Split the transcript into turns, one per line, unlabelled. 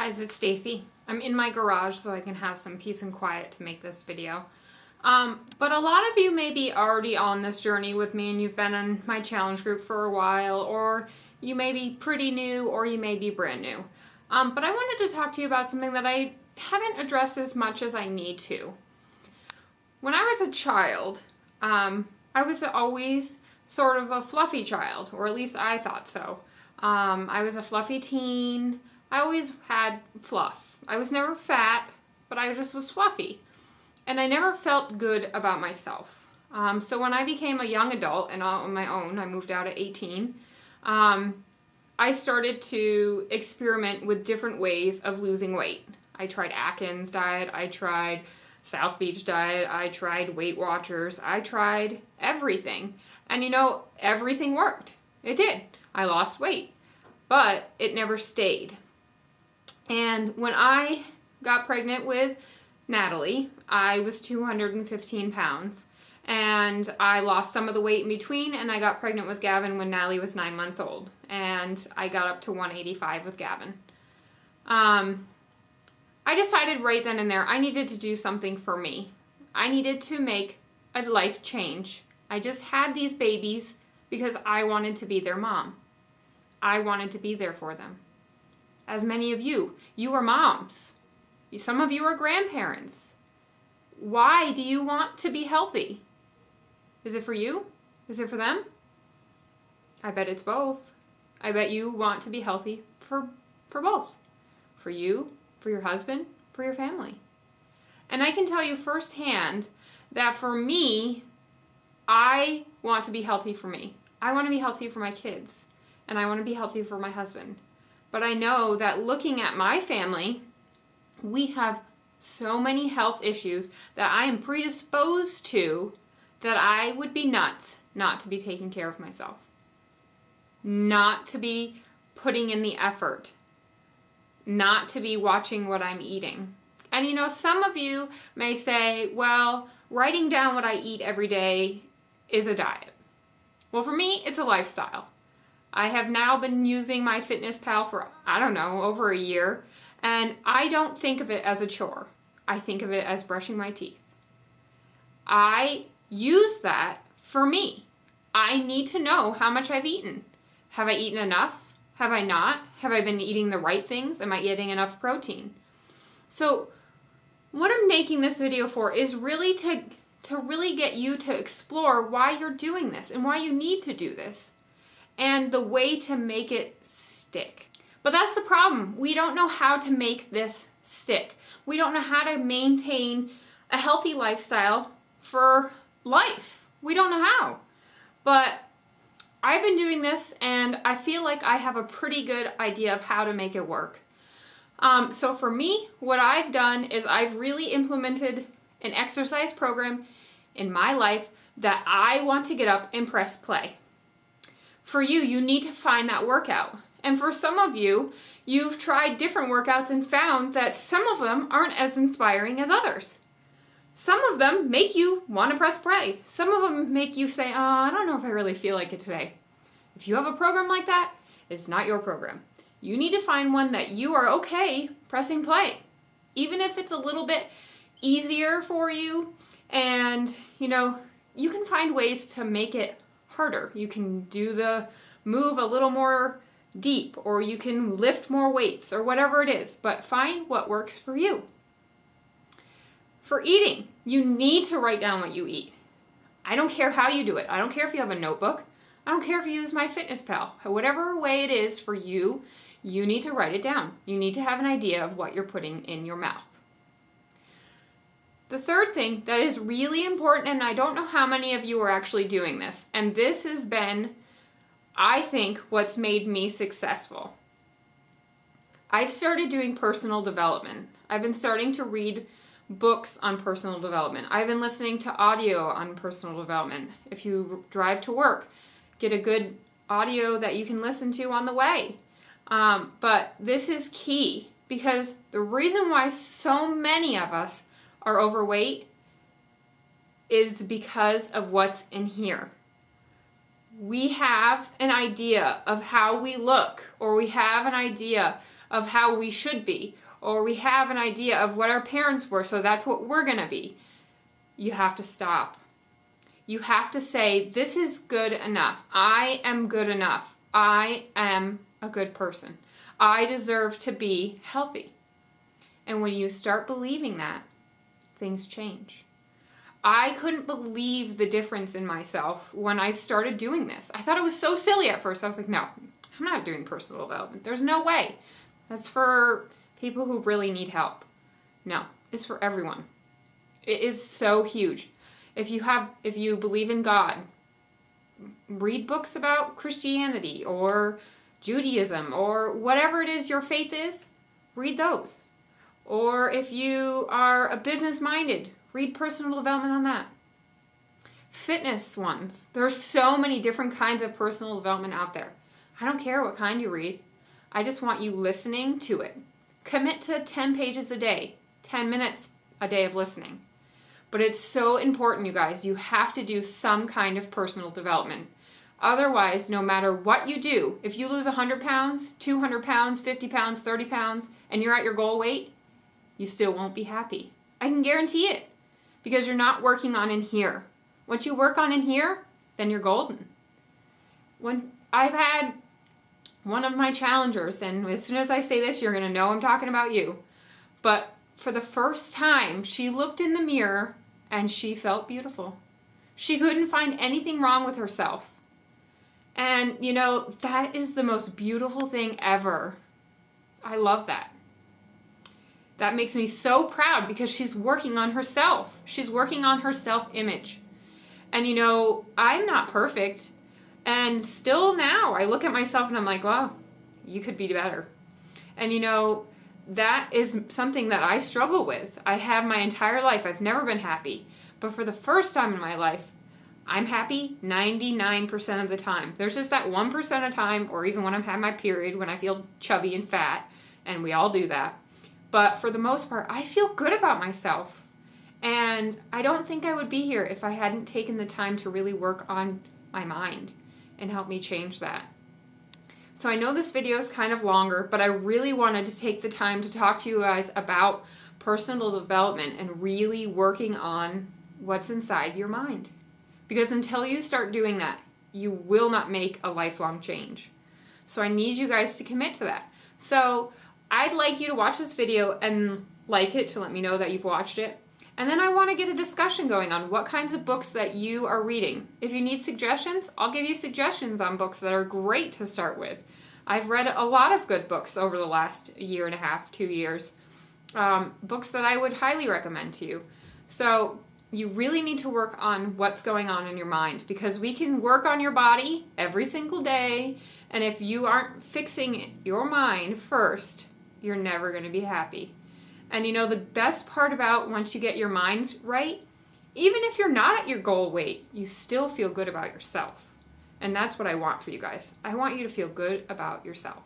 Guys, it's Stacy. I'm in my garage so I can have some peace and quiet to make this video. But a lot of you may be already on this journey with me and you've been in my challenge group for a while, or you may be pretty new, or you may be brand new. But I wanted to talk to you about something that I haven't addressed as much as I need to. When I was a child, I was always sort of a fluffy child, or at least I thought so. I was a fluffy teen. I always had fluff. I was never fat, but I just was fluffy. And I never felt good about myself. So when I became a young adult and on my own, I moved out at 18, I started to experiment with different ways of losing weight. I tried Atkins diet, I tried South Beach diet, I tried Weight Watchers, I tried everything. And you know, everything worked. It did. I lost weight, but it never stayed. And when I got pregnant with Natalie, I was 215 pounds. And I lost some of the weight in between, and I got pregnant with Gavin when Natalie was 9 months old. And I got up to 185 with Gavin. I decided right then and there I needed to do something for me. I needed to make a life change. I just had these babies because I wanted to be their mom. I wanted to be there for them. As many of you are moms. Some of you are grandparents. Why do you want to be healthy? Is it for you? Is it for them? I bet it's both. I bet you want to be healthy for both. For you, for your husband, for your family. And I can tell you firsthand that for me, I want to be healthy for me. I want to be healthy for my kids. And I want to be healthy for my husband. But I know that looking at my family, we have so many health issues that I am predisposed to that I would be nuts not to be taking care of myself. Not to be putting in the effort. Not to be watching what I'm eating. And you know, some of you may say, well, writing down what I eat every day is a diet. Well, for me, it's a lifestyle. I have now been using MyFitnessPal for, I don't know, over a year, and I don't think of it as a chore. I think of it as brushing my teeth. I use that for me. I need to know how much I've eaten. Have I eaten enough? Have I not? Have I been eating the right things? Am I getting enough protein? So what I'm making this video for is really to really get you to explore why you're doing this and why you need to do this and the way to make it stick. But that's the problem. We don't know how to make this stick. We don't know how to maintain a healthy lifestyle for life. We don't know how. But I've been doing this and I feel like I have a pretty good idea of how to make it work. So for me, what I've done is I've really implemented an exercise program in my life that I want to get up and press play. For you, you need to find that workout. And for some of you, you've tried different workouts and found that some of them aren't as inspiring as others. Some of them make you want to press play. Some of them make you say, oh, I don't know if I really feel like it today. If you have a program like that, it's not your program. You need to find one that you are okay pressing play. Even if it's a little bit easier for you, and you know, you can find ways to make it harder. You can do the move a little more deep, or you can lift more weights, or whatever it is, but find what works for you. For eating, you need to write down what you eat. I don't care how you do it. I don't care if you have a notebook. I don't care if you use MyFitnessPal. Whatever way it is for you, you need to write it down. You need to have an idea of what you're putting in your mouth. The third thing that is really important, and I don't know how many of you are actually doing this, and this has been, I think, what's made me successful. I've started doing personal development. I've been starting to read books on personal development. I've been listening to audio on personal development. If you drive to work, get a good audio that you can listen to on the way. But this is key, because the reason why so many of us are overweight is because of what's in here. We have an idea of how we look, or we have an idea of how we should be, or we have an idea of what our parents were, so that's what we're going to be. You have to stop. You have to say, this is good enough. I am good enough. I am a good person. I deserve to be healthy. And when you start believing that, things change. I couldn't believe the difference in myself when I started doing this. I thought it was so silly at first. I was like, no, I'm not doing personal development. There's no way. That's for people who really need help. No, it's for everyone. It is so huge. If you believe in God, read books about Christianity or Judaism or whatever it is your faith is, read those. Or if you are a business-minded, read personal development on that. Fitness ones. There are so many different kinds of personal development out there. I don't care what kind you read. I just want you listening to it. Commit to 10 pages a day, 10 minutes a day of listening. But it's so important, you guys. You have to do some kind of personal development. Otherwise, no matter what you do, if you lose 100 pounds, 200 pounds, 50 pounds, 30 pounds, and you're at your goal weight, you still won't be happy. I can guarantee it. Because you're not working on in here. Once you work on in here, then you're golden. When I've had one of my challengers, and as soon as I say this, you're going to know I'm talking about you. But for the first time, she looked in the mirror and she felt beautiful. She couldn't find anything wrong with herself. And, you know, that is the most beautiful thing ever. I love that. That makes me so proud because she's working on herself. She's working on her self-image. And, you know, I'm not perfect. And still now, I look at myself and I'm like, wow, you could be better. And, you know, that is something that I struggle with. I have my entire life. I've never been happy. But for the first time in my life, I'm happy 99% of the time. There's just that 1% of time, or even when I'm having my period, when I feel chubby and fat, and we all do that. But for the most part, I feel good about myself. And I don't think I would be here if I hadn't taken the time to really work on my mind and help me change that. So I know this video is kind of longer, but I really wanted to take the time to talk to you guys about personal development and really working on what's inside your mind. Because until you start doing that, you will not make a lifelong change. So I need you guys to commit to that. So I'd like you to watch this video and like it to let me know that you've watched it. And then I want to get a discussion going on what kinds of books that you are reading. If you need suggestions, I'll give you suggestions on books that are great to start with. I've read a lot of good books over the last year and a half, 2 years. Books that I would highly recommend to you. So you really need to work on what's going on in your mind, because we can work on your body every single day. And if you aren't fixing your mind first, you're never going to be happy. And you know, the best part about once you get your mind right, even if you're not at your goal weight, you still feel good about yourself. And that's what I want for you guys. I want you to feel good about yourself.